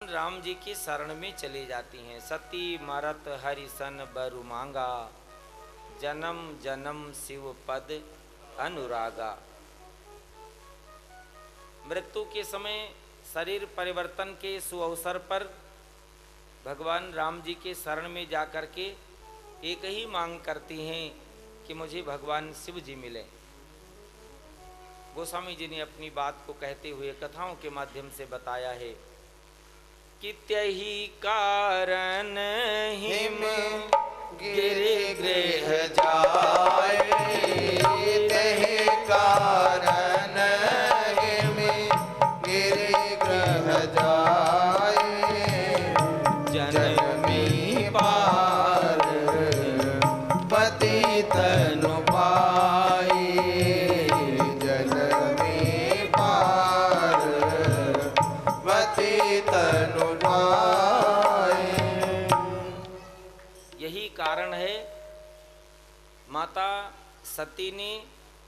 राम जी की शरण में चली जाती हैं। सती मरत हरिसन बरु मांगा, जन्म जन्म शिव पद अनुरागा। मृत्यु के समय शरीर परिवर्तन के सुअवसर पर भगवान राम जी के शरण में जाकर के एक ही मांग करती हैं कि मुझे भगवान शिव जी मिले। गोस्वामी जी ने अपनी बात को कहते हुए कथाओं के माध्यम से बताया है कि त्यही कारण हिम गिरि गृह जाए, त्यही कारण हिम गिरि गृह जाए, जनमी पार पतित नु पाए, जनमी पार पतित नु पाए। यही कारण है माता सती ने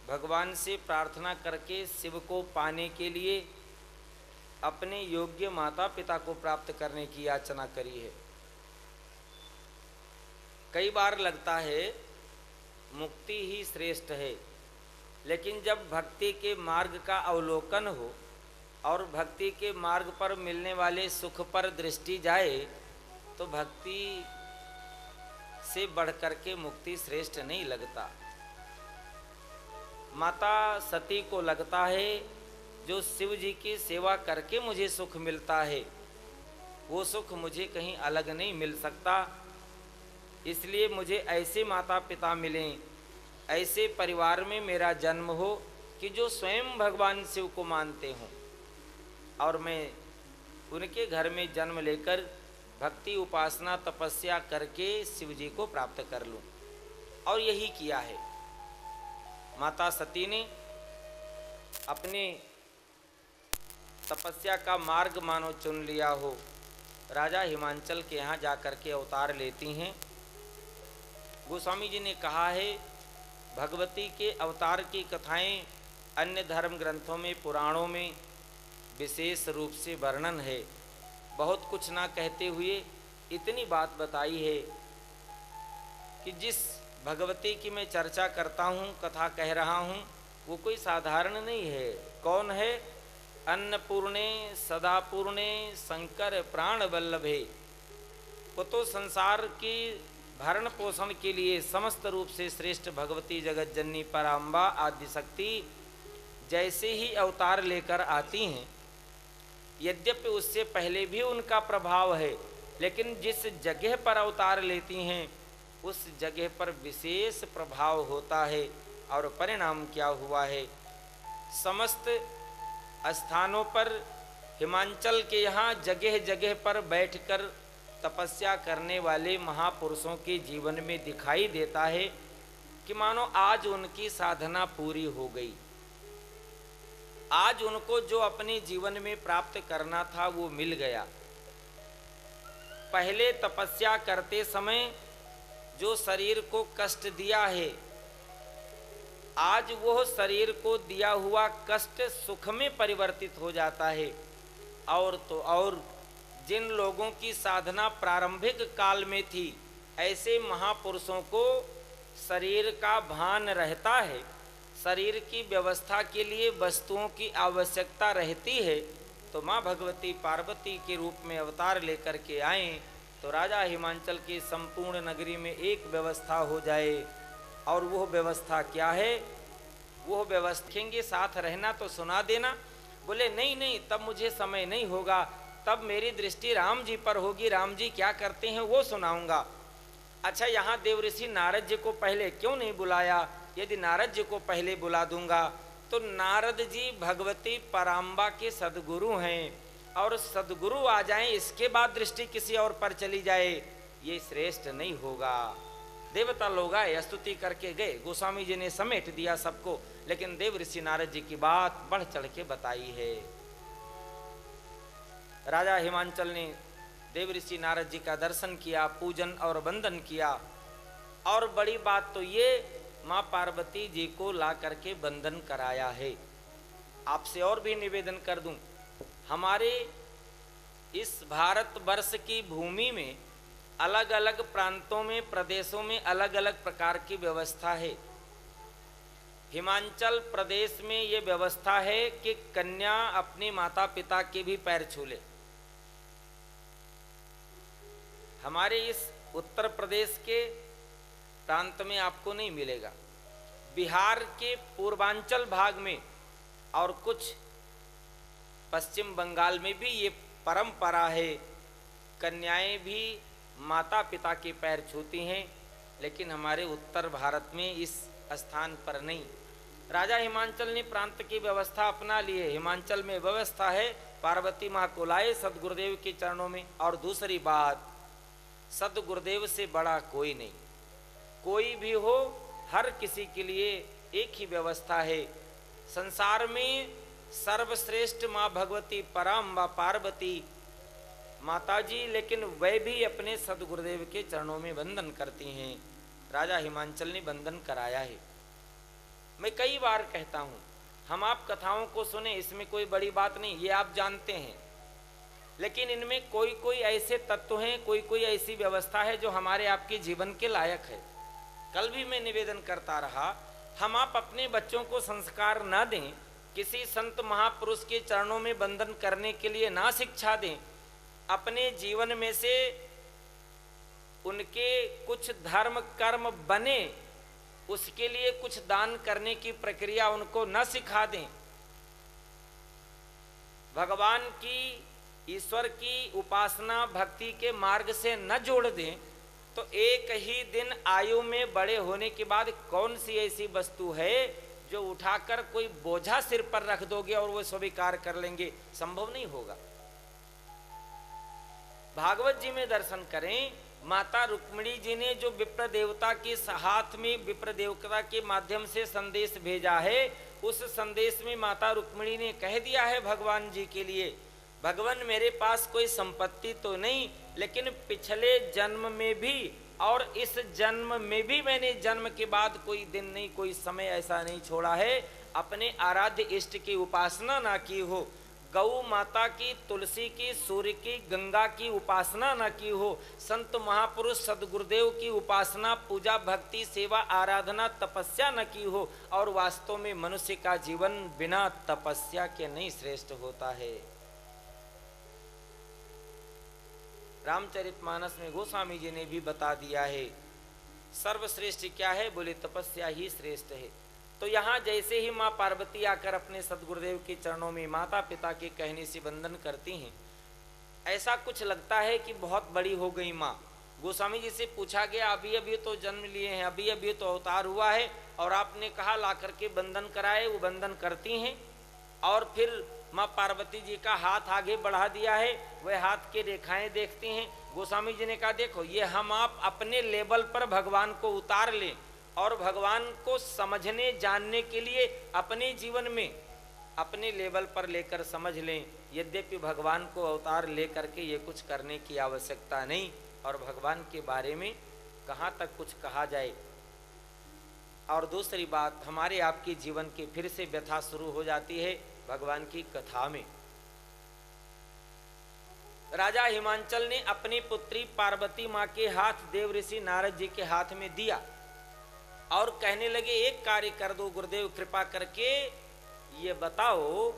भगवान से प्रार्थना करके शिव को पाने के लिए अपने योग्य माता पिता को प्राप्त करने की याचना करी है। कई बार लगता है मुक्ति ही श्रेष्ठ है, लेकिन जब भक्ति के मार्ग का अवलोकन हो और भक्ति के मार्ग पर मिलने वाले सुख पर दृष्टि जाए तो भक्ति से बढ़कर के मुक्ति श्रेष्ठ नहीं लगता। माता सती को लगता है जो शिव जी की सेवा करके मुझे सुख मिलता है वो सुख मुझे कहीं अलग नहीं मिल सकता, इसलिए मुझे ऐसे माता पिता मिलें, ऐसे परिवार में मेरा जन्म हो कि जो स्वयं भगवान शिव को मानते हों और मैं उनके घर में जन्म लेकर भक्ति उपासना तपस्या करके शिव जी को प्राप्त कर लूं। और यही किया है। माता सती ने अपने तपस्या का मार्ग मानो चुन लिया हो, राजा हिमांचल के यहाँ जाकर के अवतार लेती हैं। गोस्वामी जी ने कहा है भगवती के अवतार की कथाएं अन्य धर्म ग्रंथों में पुराणों में विशेष रूप से वर्णन है। बहुत कुछ ना कहते हुए इतनी बात बताई है कि जिस भगवती की मैं चर्चा करता हूँ, कथा कह रहा हूँ, वो कोई साधारण नहीं है। कौन है? अन्नपूर्णे सदापूर्णे शंकर प्राण वल्लभे। वो तो संसार की भरण पोषण के लिए समस्त रूप से श्रेष्ठ भगवती जगत जननी पराम्बा आदि शक्ति जैसे ही अवतार लेकर आती हैं, यद्यपि उससे पहले भी उनका प्रभाव है, लेकिन जिस जगह पर अवतार लेती हैं उस जगह पर विशेष प्रभाव होता है। और परिणाम क्या हुआ है? समस्त स्थानों पर हिमांचल के यहाँ जगह जगह पर बैठकर तपस्या करने वाले महापुरुषों के जीवन में दिखाई देता है कि मानो आज उनकी साधना पूरी हो गई। आज उनको जो अपने जीवन में प्राप्त करना था वो मिल गया। पहले तपस्या करते समय जो शरीर को कष्ट दिया है, आज वो शरीर को दिया हुआ कष्ट सुख में परिवर्तित हो जाता है। और तो और जिन लोगों की साधना प्रारंभिक काल में थी, ऐसे महापुरुषों को शरीर का भान रहता है, शरीर की व्यवस्था के लिए वस्तुओं की आवश्यकता रहती है, तो माँ भगवती पार्वती के रूप में अवतार लेकर के आएँ तो राजा हिमांचल की संपूर्ण नगरी में एक व्यवस्था हो जाए। और वह व्यवस्था क्या है? वह व्यवस्था देखेंगे, साथ रहना तो सुना देना। बोले नहीं नहीं, तब मुझे समय नहीं होगा, तब मेरी दृष्टि राम जी पर होगी, राम जी क्या करते हैं वो सुनाऊंगा। अच्छा, यहाँ देवऋषि नारद जी को पहले क्यों नहीं बुलाया? यदि नारद जी को पहले बुला दूंगा तो नारद जी भगवती पराम्बा के सदगुरु हैं, और सदगुरु आ जाएं इसके बाद दृष्टि किसी और पर चली जाए, ये श्रेष्ठ नहीं होगा। देवता लोग आए, स्तुति करके गए, गोस्वामी जी ने समेट दिया सबको, लेकिन देवऋषि नारद जी की बात बढ़ चढ़ के बताई है। राजा हिमांचल ने देवऋषि नारद जी का दर्शन किया, पूजन और वंदन किया, और बड़ी बात तो ये माँ पार्वती जी को ला करके बंधन कराया है। आपसे और भी निवेदन कर दूं, हमारे इस भारतवर्ष की भूमि में अलग अलग प्रांतों में, प्रदेशों में अलग अलग प्रकार की व्यवस्था है। हिमाचल प्रदेश में ये व्यवस्था है कि कन्या अपने माता पिता के भी पैर छू ले। हमारे इस उत्तर प्रदेश के प्रांत में आपको नहीं मिलेगा। बिहार के पूर्वांचल भाग में और कुछ पश्चिम बंगाल में भी ये परंपरा है, कन्याएं भी माता पिता के पैर छूती हैं, लेकिन हमारे उत्तर भारत में इस स्थान पर नहीं। राजा हिमांचल ने प्रांत की व्यवस्था अपना ली है। हिमाचल में व्यवस्था है पार्वती माँ को लाए सदगुरुदेव के चरणों में। और दूसरी बात, सदगुरुदेव से बड़ा कोई नहीं, कोई भी हो, हर किसी के लिए एक ही व्यवस्था है। संसार में सर्वश्रेष्ठ माँ भगवती परम व पार्वती माता जी, लेकिन वह भी अपने सदगुरुदेव के चरणों में वंदन करती हैं। राजा हिमांचल ने वंदन कराया है। मैं कई बार कहता हूँ, हम आप कथाओं को सुने, इसमें कोई बड़ी बात नहीं, ये आप जानते हैं, लेकिन इनमें कोई कोई ऐसे तत्व हैं, कोई कोई ऐसी व्यवस्था है जो हमारे आपके जीवन के लायक है। कल भी मैं निवेदन करता रहा, हम आप अपने बच्चों को संस्कार ना दें, किसी संत महापुरुष के चरणों में वंदन करने के लिए ना शिक्षा दें, अपने जीवन में से उनके कुछ धर्म कर्म बने, उसके लिए कुछ दान करने की प्रक्रिया उनको न सिखा दें, भगवान की, ईश्वर की उपासना भक्ति के मार्ग से न जोड़ दें, तो एक ही दिन आयु में बड़े होने के बाद कौन सी ऐसी वस्तु है जो उठाकर कोई बोझा सिर पर रख दोगे और वो स्वीकार कर लेंगे? संभव नहीं होगा। भागवत जी में दर्शन करें, माता रुक्मिणी जी ने जो विप्र देवता के हाथ में विप्र देवता के माध्यम से संदेश भेजा है, उस संदेश में माता रुक्मिणी ने कह दिया है भगवान जी के लिए, भगवान मेरे पास कोई संपत्ति तो नहीं, लेकिन पिछले जन्म में भी और इस जन्म में भी मैंने जन्म के बाद कोई दिन नहीं, कोई समय ऐसा नहीं छोड़ा है अपने आराध्य इष्ट की उपासना ना की हो, गौ माता की, तुलसी की, सूर्य की, गंगा की उपासना न की हो, संत महापुरुष सदगुरुदेव की उपासना, पूजा, भक्ति, सेवा, आराधना, तपस्या न की हो, और वास्तव में मनुष्य का जीवन बिना तपस्या के नहीं श्रेष्ठ होता है। रामचरितमानस में गोस्वामी जी ने भी बता दिया है, सर्वश्रेष्ठ क्या है? बोले तपस्या ही श्रेष्ठ है। तो यहाँ जैसे ही माँ पार्वती आकर अपने सदगुरुदेव के चरणों में माता पिता के कहने से वंदन करती हैं, ऐसा कुछ लगता है कि बहुत बड़ी हो गई माँ। गोस्वामी जी से पूछा गया, अभी अभी तो जन्म लिए हैं, अभी अभी तो अवतार हुआ है, और आपने कहा ला करके वंदन कराए। वो वंदन करती हैं और फिर माँ पार्वती जी का हाथ आगे बढ़ा दिया है, वह हाथ की रेखाएं देखती हैं। गोस्वामी जी ने कहा, देखो ये हम आप अपने लेवल पर भगवान को उतार लें और भगवान को समझने जानने के लिए अपने जीवन में अपने लेवल पर लेकर समझ लें। यद्यपि भगवान को अवतार लेकर के ये कुछ करने की आवश्यकता नहीं, और भगवान के बारे में कहाँ तक कुछ कहा जाए। और दूसरी बात, हमारे आपके जीवन की फिर से व्यथा शुरू हो जाती है भगवान की कथा में। राजा हिमांचल ने अपनी पुत्री पार्वती माँ के हाथ देव ऋषि नारद जी के हाथ में दिया और कहने लगे, एक कार्य कर दो गुरुदेव, कृपा करके ये बताओ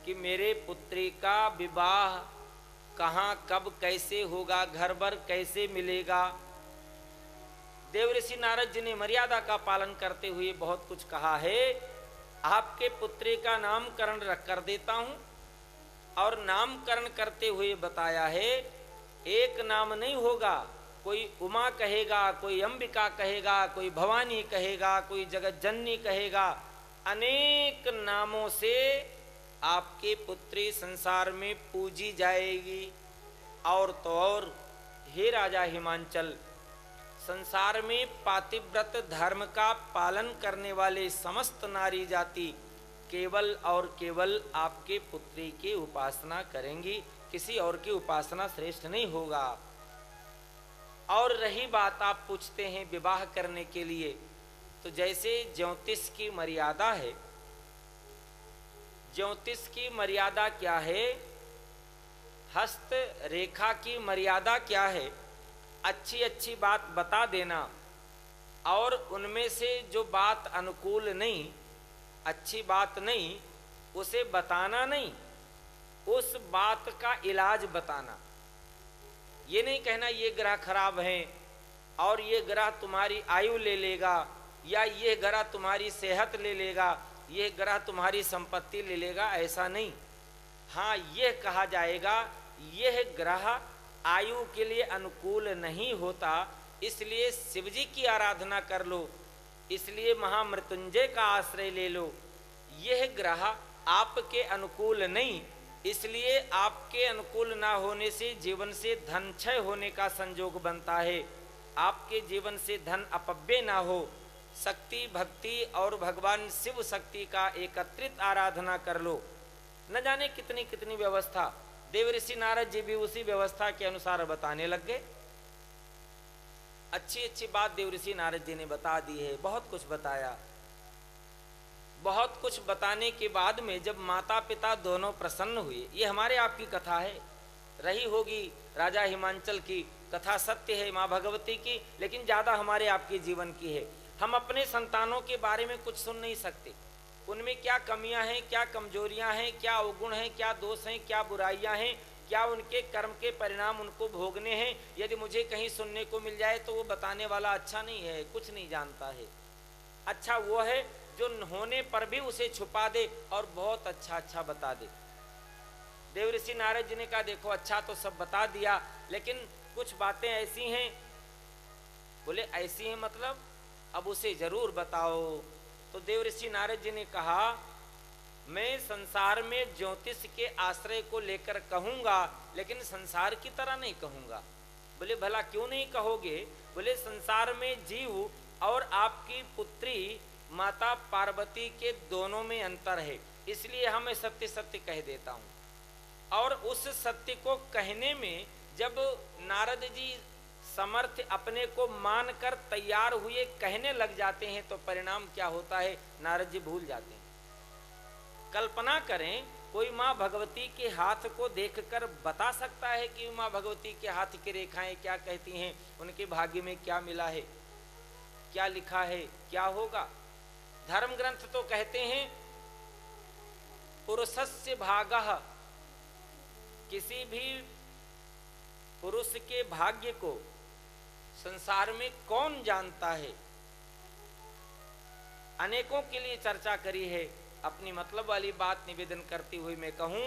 कि मेरे पुत्री का विवाह कहाँ, कब, कैसे होगा, घर बर कैसे मिलेगा। देव ऋषि नारद जी ने मर्यादा का पालन करते हुए बहुत कुछ कहा है। आपके पुत्री का नामकरण रख कर देता हूँ, और नामकरण करते हुए बताया है, एक नाम नहीं होगा, कोई उमा कहेगा, कोई अंबिका कहेगा, कोई भवानी कहेगा, कोई जगत जननी कहेगा, अनेक नामों से आपकी पुत्री संसार में पूजी जाएगी। और तो और हे राजा हिमांचल, संसार में पातिव्रत धर्म का पालन करने वाले समस्त नारी जाति केवल और केवल आपके पुत्री की उपासना करेंगी, किसी और की उपासना श्रेष्ठ नहीं होगा। और रही बात, आप पूछते हैं विवाह करने के लिए, तो जैसे ज्योतिष की मर्यादा है, ज्योतिष की मर्यादा क्या है हस्त रेखा की मर्यादा क्या है, अच्छी अच्छी बात बता देना और उनमें से जो बात अनुकूल नहीं, अच्छी बात नहीं, उसे बताना नहीं, उस बात का इलाज बताना। ये नहीं कहना ये ग्रह खराब है और ये ग्रह तुम्हारी आयु ले लेगा, या ये ग्रह तुम्हारी सेहत ले लेगा, ये ग्रह तुम्हारी संपत्ति ले लेगा, ऐसा नहीं। हाँ, यह कहा जाएगा यह ग्रह आयु के लिए अनुकूल नहीं होता, इसलिए शिवजी की आराधना कर लो, इसलिए महामृत्युंजय का आश्रय ले लो। यह ग्रह आपके अनुकूल नहीं, इसलिए आपके अनुकूल ना होने से जीवन से धन क्षय होने का संयोग बनता है, आपके जीवन से धन अपव्यय ना हो। शक्ति भक्ति और भगवान शिव शक्ति का एकत्रित आराधना कर लो। न जाने कितनी कितनी व्यवस्था देवऋषि नारद जी भी उसी व्यवस्था के अनुसार बताने लग गए। अच्छी अच्छी बात देवऋषि नारद जी ने बता दी है, बहुत कुछ बताया। बहुत कुछ बताने के बाद में जब माता पिता दोनों प्रसन्न हुए, ये हमारे आपकी कथा है, रही होगी राजा हिमांचल की कथा, सत्य है माँ भगवती की, लेकिन ज़्यादा हमारे आपके जीवन की है। हम अपने संतानों के बारे में कुछ सुन नहीं सकते, उनमें क्या कमियां हैं, क्या कमजोरियां हैं, क्या अवगुण हैं, क्या दोष हैं, क्या बुराइयां हैं, क्या उनके कर्म के परिणाम उनको भोगने हैं। यदि मुझे कहीं सुनने को मिल जाए तो वो बताने वाला अच्छा नहीं है, कुछ नहीं जानता है। अच्छा वो है जो होने पर भी उसे छुपा दे और बहुत अच्छा अच्छा बता दे। देवऋषि नारद जी ने कहा देखो अच्छा तो सब बता दिया, लेकिन कुछ बातें ऐसी हैं। बोले ऐसी हैं मतलब, अब उसे जरूर बताओ। तो देवऋषि नारद जी ने कहा मैं संसार में ज्योतिष के आश्रय को लेकर कहूँगा, लेकिन संसार की तरह नहीं कहूँगा। बोले भला क्यों नहीं कहोगे? बोले संसार में जीव और आपकी पुत्री माता पार्वती के दोनों में अंतर है, इसलिए हमें सत्य सत्य कह देता हूँ। और उस सत्य को कहने में जब नारद जी समर्थ अपने को मानकर तैयार हुए कहने लग जाते हैं तो परिणाम क्या होता है नारद जी भूल जाते हैं। कल्पना करें कोई माँ भगवती के हाथ को देखकर बता सकता है कि माँ भगवती के हाथ की रेखाएं क्या कहती हैं, उनके भाग्य में क्या मिला है, क्या लिखा है, क्या होगा। धर्म ग्रंथ तो कहते हैं पुरुषस्य भागः, किसी भी पुरुष के भाग्य को संसार में कौन जानता है। अनेकों के लिए चर्चा करी है। अपनी मतलब वाली बात निवेदन करती हुई मैं कहूं,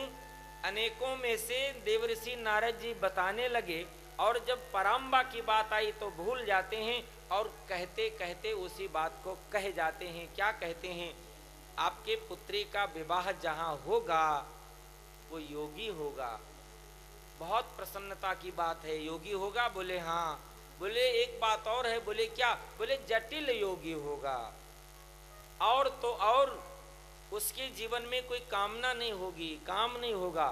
अनेकों में से देवऋषि नारद जी बताने लगे और जब पराम्बा की बात आई तो भूल जाते हैं और कहते कहते उसी बात को कह जाते हैं। क्या कहते हैं? आपके पुत्री का विवाह जहां होगा वो योगी होगा। बहुत प्रसन्नता की बात है, योगी होगा? बोले हाँ। बोले एक बात और है। बोले क्या? बोले जटिल योगी होगा। और तो और उसके जीवन में कोई कामना नहीं होगी, काम नहीं होगा।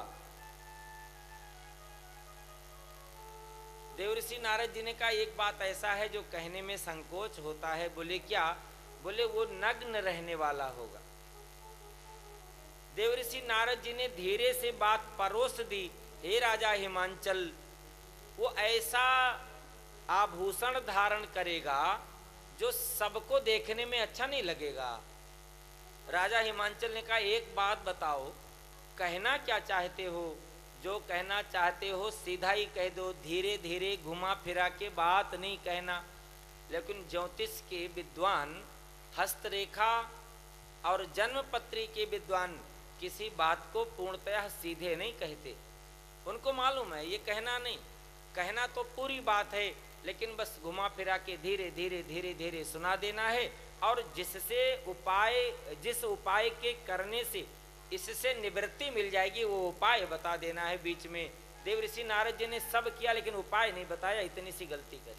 देवऋषि नारद जी ने कहा एक बात ऐसा है जो कहने में संकोच होता है। बोले क्या? बोले वो नग्न रहने वाला होगा। देवऋषि नारद जी ने धीरे से बात परोस दी, हे राजा हिमांचल, वो ऐसा आभूषण धारण करेगा जो सबको देखने में अच्छा नहीं लगेगा। राजा हिमांचल ने कहा एक बात बताओ, कहना क्या चाहते हो? जो कहना चाहते हो सीधा ही कह दो, धीरे धीरे घुमा फिरा के बात नहीं कहना। लेकिन ज्योतिष के विद्वान, हस्तरेखा और जन्मपत्री के विद्वान किसी बात को पूर्णतः सीधे नहीं कहते। उनको मालूम है ये कहना नहीं, कहना तो पूरी बात है, लेकिन बस घुमा फिरा के धीरे धीरे धीरे धीरे सुना देना है। और जिस उपाय के करने से इससे निवृत्ति मिल जाएगी वो उपाय बता देना है बीच में। देवऋषि नारद जी ने सब किया लेकिन उपाय नहीं बताया, इतनी सी गलती करी।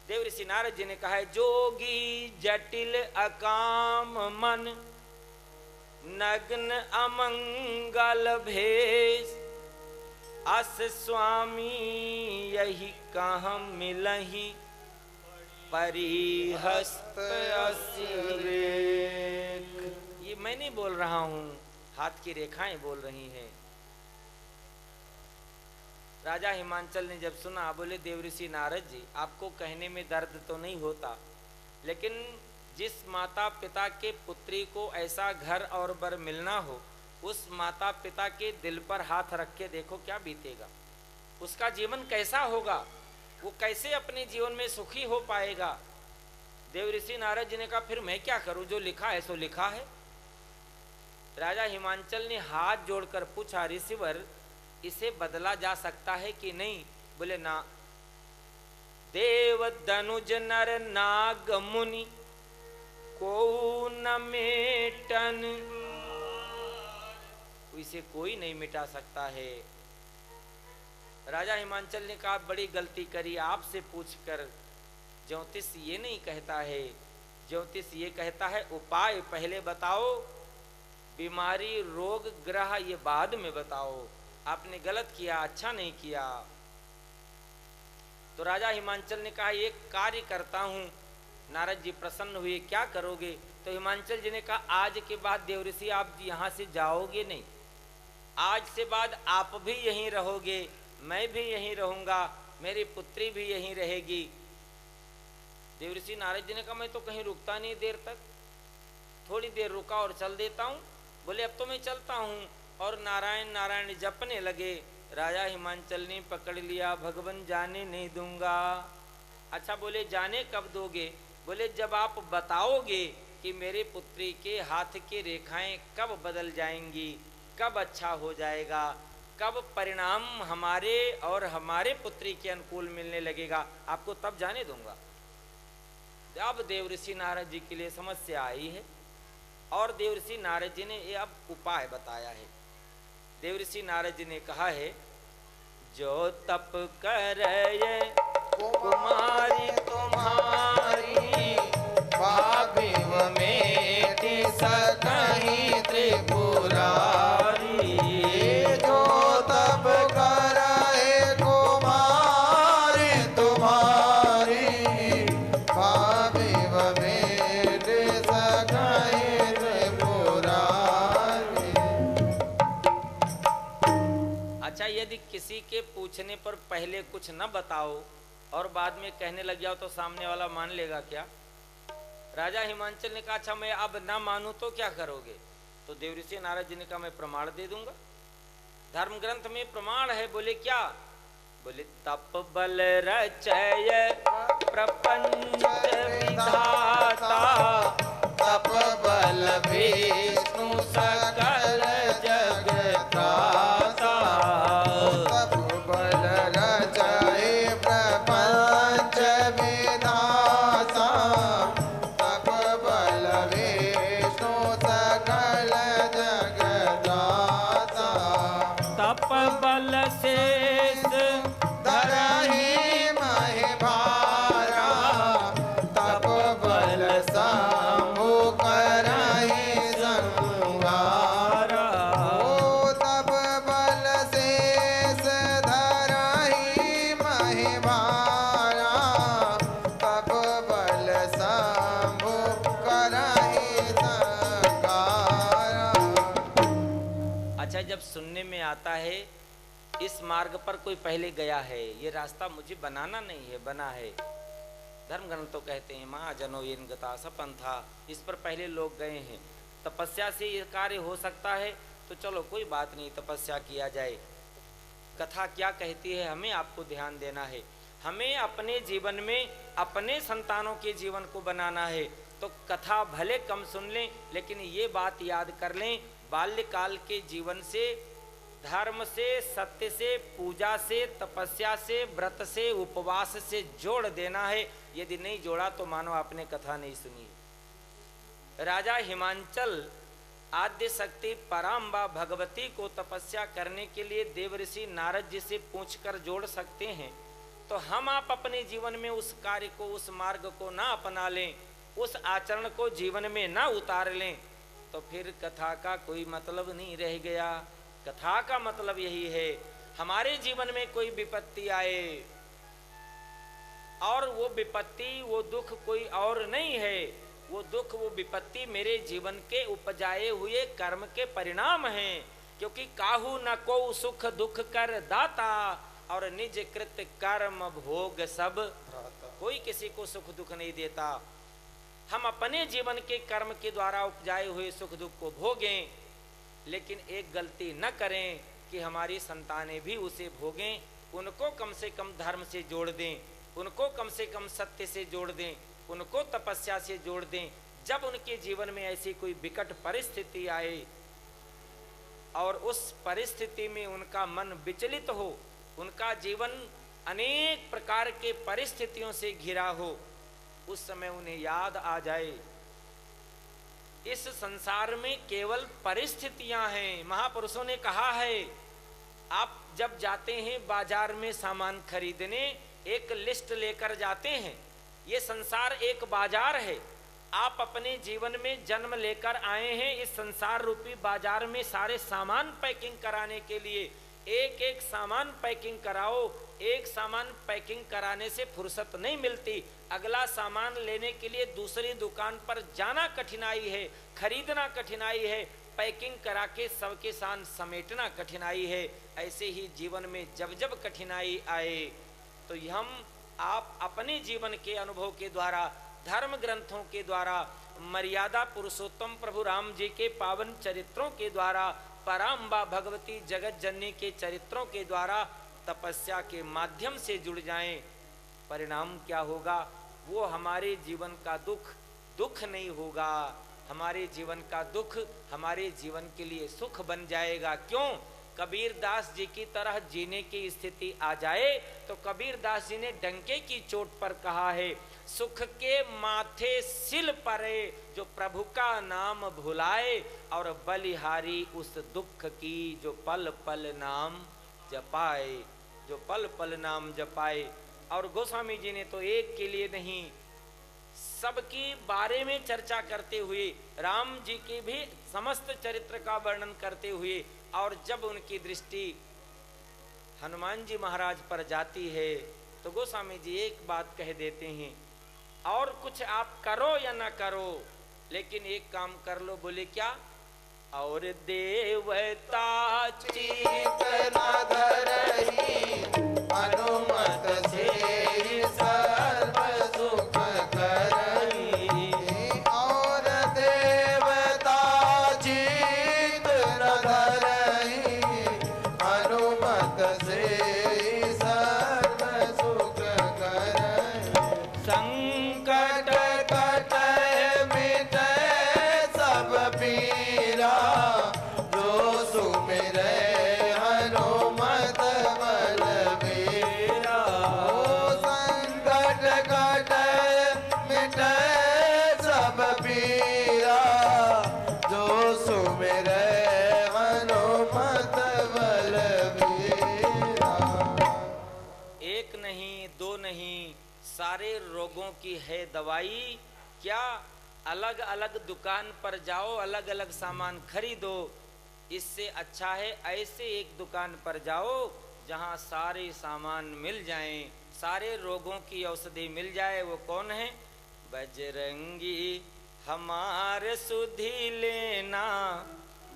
देवऋषि नारद जी ने कहा है जोगी जटिल अकाम मन, नग्न अमंगल भेष, अस स्वामी यही कहाँ मिलही, परिहस्त रेख। ये मैं नहीं बोल रहा हूं, हाथ की रेखाएं बोल रही हैं। राजा हिमांचल ने जब सुना, बोले देवऋषि नारद जी, आपको कहने में दर्द तो नहीं होता, लेकिन जिस माता पिता के पुत्री को ऐसा घर और बर मिलना हो, उस माता पिता के दिल पर हाथ रख के देखो क्या बीतेगा, उसका जीवन कैसा होगा, वो कैसे अपने जीवन में सुखी हो पाएगा। देवऋषि नारद जी ने कहा, फिर मैं क्या करूं, जो लिखा है सो लिखा है। राजा हिमांचल ने हाथ जोड़कर पूछा, ऋषिवर इसे बदला जा सकता है कि नहीं? बोले ना। देव धनुज नर नाग मुनि को न मेटन, इसे कोई नहीं मिटा सकता है। राजा हिमांचल ने कहा, बड़ी गलती करी आपसे पूछकर। ज्योतिष ये नहीं कहता है, ज्योतिष ये कहता है उपाय पहले बताओ, बीमारी रोग ग्रह ये बाद में बताओ। आपने गलत किया, अच्छा नहीं किया। तो राजा हिमांचल ने कहा, एक कार्य करता हूं। नारद जी प्रसन्न हुए, क्या करोगे? तो हिमांचल जी ने कहा, आज के बाद देवऋषि आप यहां से जाओगे नहीं, आज से बाद आप भी यहीं रहोगे, मैं भी यहीं रहूंगा, मेरी पुत्री भी यहीं रहेगी। देवऋषि नारद जी ने कहा, मैं तो कहीं रुकता नहीं देर तक, थोड़ी देर रुका और चल देता हूं। बोले अब तो मैं चलता हूं, और नारायण नारायण जपने लगे। राजा हिमांचल ने पकड़ लिया, भगवान जाने नहीं दूंगा। अच्छा, बोले जाने कब दोगे? बोले जब आप बताओगे कि मेरे पुत्री के हाथ की रेखाएं कब बदल जाएंगी, कब अच्छा हो जाएगा, कब परिणाम हमारे और हमारे पुत्री के अनुकूल मिलने लगेगा, आपको तब जाने दूंगा। अब देवऋषि नारद जी के लिए समस्या आई है, और देवऋषि नारद जी ने ये अब उपाय बताया है। देवऋषि नारद जी ने कहा है, जो तप करे कुमारी तुम्हारी, भाभिव मेटि सकहि त्रिपुरारी। जो तप करे कुमारी तुम्हारी, भाभिव मेटि सकहि त्रिपुरारी। अच्छा, यदि किसी के पूछने पर पहले कुछ न बताओ और बाद में कहने लग जाओ तो सामने वाला मान लेगा क्या? राजा हिमांचल ने कहा, अच्छा मैं अब ना मानूं तो क्या करोगे? तो देवऋषि नारद जी ने कहा, मैं प्रमाण दे दूंगा, धर्म ग्रंथ में प्रमाण है। बोले क्या? बोले तप बल रचय प्रपंच विधाता, तप बल विष्णु सकल जगत्राता। तप बल रचय प्रपंच विधाता, तप बल विष्णु सकल जगत्राता। तप बल शेष धरहि महि भारा, तप बल शंभु करहि संहारा। ओ तप बल शेष धरहि महि भारा, तप बल शंभु करहि संहारा। अच्छा, जब सुनने में आता है इस मार्ग पर कोई पहले गया है, ये रास्ता मुझे बनाना नहीं है, बना है। धर्म ग्रंथ तो कहते हैं माँ जनो येन गता सपंथा, इस पर पहले लोग गए हैं, तपस्या से ये कार्य हो सकता है, तो चलो कोई बात नहीं, तपस्या किया जाए। कथा क्या कहती है, हमें आपको ध्यान देना है। हमें अपने जीवन में अपने संतानों के जीवन को बनाना है, तो कथा भले कम सुन लें, लेकिन ये बात याद कर लें, बाल्यकाल के जीवन से, धर्म से, सत्य से, पूजा से, तपस्या से, व्रत से, उपवास से जोड़ देना है। यदि नहीं जोड़ा तो मानो आपने कथा नहीं सुनी। राजा हिमांचल आद्य शक्ति पराम्बा भगवती को तपस्या करने के लिए देवऋषि नारद जी से पूछकर जोड़ सकते हैं, तो हम आप अपने जीवन में उस कार्य को, उस मार्ग को ना अपना लें, उस आचरण को जीवन में ना उतार लें, तो फिर कथा का कोई मतलब नहीं रह गया। कथा का मतलब यही है, हमारे जीवन में कोई विपत्ति आए और वो विपत्ति, वो दुख कोई और नहीं है, वो दुख, वो विपत्ति मेरे जीवन के उपजाए हुए कर्म के परिणाम हैं। क्योंकि काहू न को सुख दुख कर दाता, और निज कृत कर्म भोग सब, भ्राता। कोई किसी को सुख दुख नहीं देता। हम अपने जीवन के कर्म के द्वारा उपजाए हुए सुख दुख को भोगें, लेकिन एक गलती न करें कि हमारी संतानें भी उसे भोगें। उनको कम से कम धर्म से जोड़ दें, उनको कम से कम सत्य से जोड़ दें, उनको तपस्या से जोड़ दें। जब उनके जीवन में ऐसी कोई विकट परिस्थिति आए और उस परिस्थिति में उनका मन विचलित हो, उनका जीवन अनेक प्रकार के परिस्थितियों से घिरा हो, उस समय उन्हें याद आ जाए इस संसार में केवल परिस्थितियां हैं। महापुरुषों ने कहा है, आप जब जाते हैं बाजार में सामान खरीदने, एक लिस्ट लेकर जाते हैं। ये संसार एक बाजार है। आप अपने जीवन में जन्म लेकर आए हैं इस संसार रूपी बाजार में सारे सामान पैकिंग कराने के लिए। एक एक सामान पैकिंग कराओ। एक सामान पैकिंग कराने से फुर्सत नहीं मिलती। अगला सामान लेने के लिए दूसरी दुकान पर जाना कठिनाई है, खरीदना कठिनाई है, पैकिंग करा के सबके साथ समेटना कठिनाई है। ऐसे ही जीवन में जब जब कठिनाई आए तो आप अपने जीवन के अनुभव के द्वारा, धर्म ग्रंथों के द्वारा, मर्यादा पुरुषोत्तम प्रभु राम जी के पावन चरित्रों के द्वारा, पराम्बा भगवती जगत जननी के चरित्रों के द्वारा तपस्या के माध्यम से जुड़ जाएं। परिणाम क्या होगा? वो हमारे जीवन का दुख नहीं होगा। हमारे जीवन का दुख हमारे जीवन के लिए सुख बन जाएगा। क्यों? कबीर दास जी की तरह जीने की स्थिति आ जाए तो कबीर दास जी ने डंके की चोट पर कहा है, सुख के माथे सिल परे जो प्रभु का नाम भुलाए, और बलिहारी उस दुख की जो पल पल नाम जपाए, जो पल पल नाम जपाए। और गोस्वामी जी ने तो एक के लिए नहीं, सबकी बारे में चर्चा करते हुए, राम जी की भी समस्त चरित्र का वर्णन करते हुए, और जब उनकी दृष्टि हनुमान जी महाराज पर जाती है तो गोस्वामी जी एक बात कह देते हैं, और कुछ आप करो या ना करो, लेकिन एक काम कर लो। बोले क्या? और देवता चित न धरहि अनुमत से सर्व सुख करहि। और देवता चित न धरहि अनुमत से सर्व सुख करहि। संकट कटहि मिटहि सब पीरा, जो सुमिरै हनुमत बलबीरा। ओ संकट कटहि मिटहि सब पीरा, जो सुमिरै हनुमत बलबीरा। एक नहीं, दो नहीं, सारे रोगों की है दवाई। क्या? अलग अलग दुकान पर जाओ, अलग अलग सामान खरीदो। इससे अच्छा है ऐसे एक दुकान पर जाओ जहां सारे सामान मिल जाएं, सारे रोगों की औषधि मिल जाए। वो कौन है? बजरंगी हमार सुधि लेना,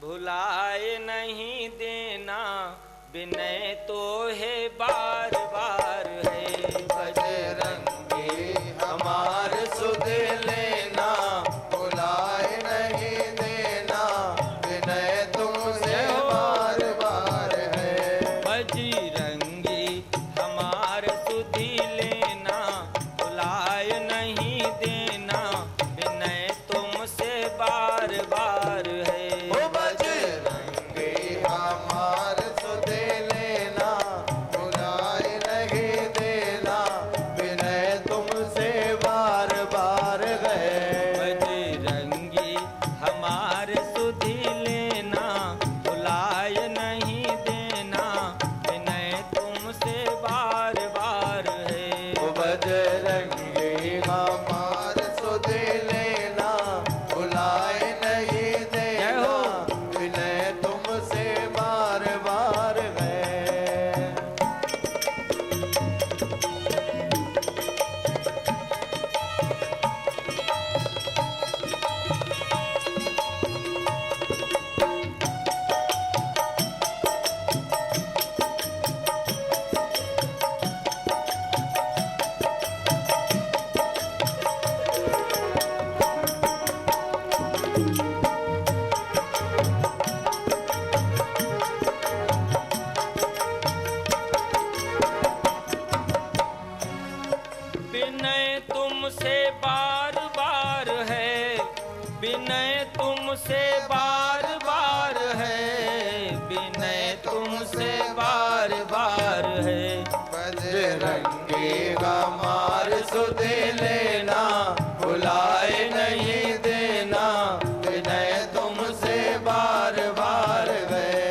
भुलाए नहीं देना, विनय तो है बार बार है। बजरंगी हमार सुध लेना, भुलाए नहीं देना, विनय तुमसे बार बार है। बजरंगी हमार सुधि लेना, भुलाए नहीं देना, विनय तुमसे बार बार है। ओ बजरंगी हमार सुध लेना, भुलाए नहीं बजरंगी हमार सुध लेना, भुलाए नहीं देना, विनय तुमसे बार बार गए।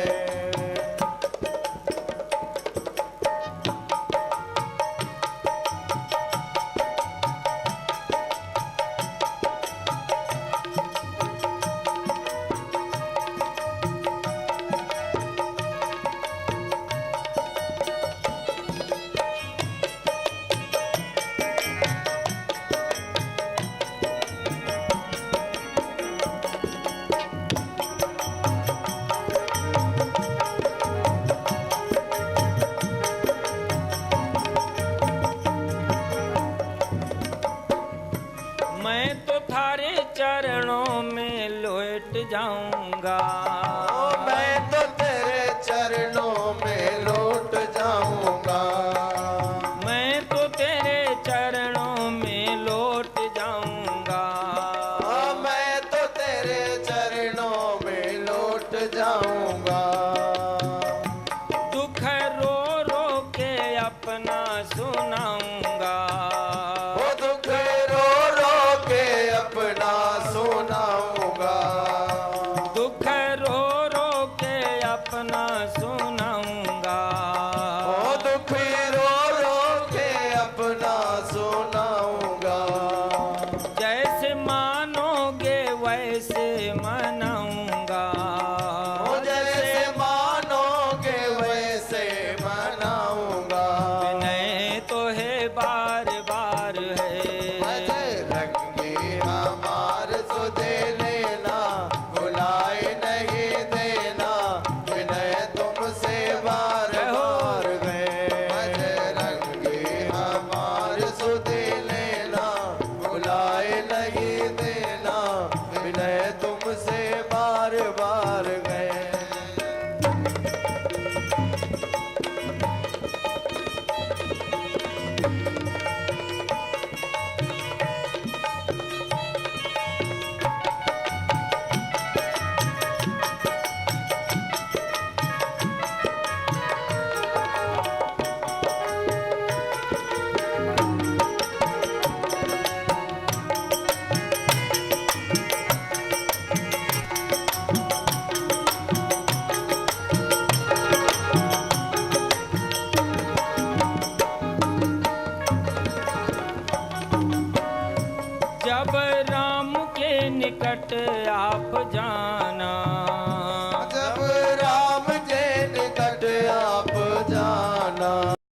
मैं तो थारे चरणों में लौट जाऊंगा, मैं तो तेरे चरणों में लौट जाऊंगा, मैं तो तेरे चरणों में लौट जाऊंगा, मैं तो तेरे चरणों में लौट जाऊंगा। दुख रो रो के अपना सुनाऊंगा, वो दुख रो रो के अपना सुनाऊंगा, दुख रो रो के अपना सुनाऊंगा, वो दुख रो रो के अपना सुनाऊंगा। जैसे मानोगे वैसे मनाऊंगा, वो जैसे मानोगे वैसे मनाऊंगा। विनय तो है बार बार है, बजरंगी हमार सुध लेना, भुलाए नहीं देना, विनय तुमसे बार बार गए। बजरंगी हमार सुध लेना, भुलाए नहीं देना, विनय तुमसे बार बार गए। जब राम के निकट आप जाना,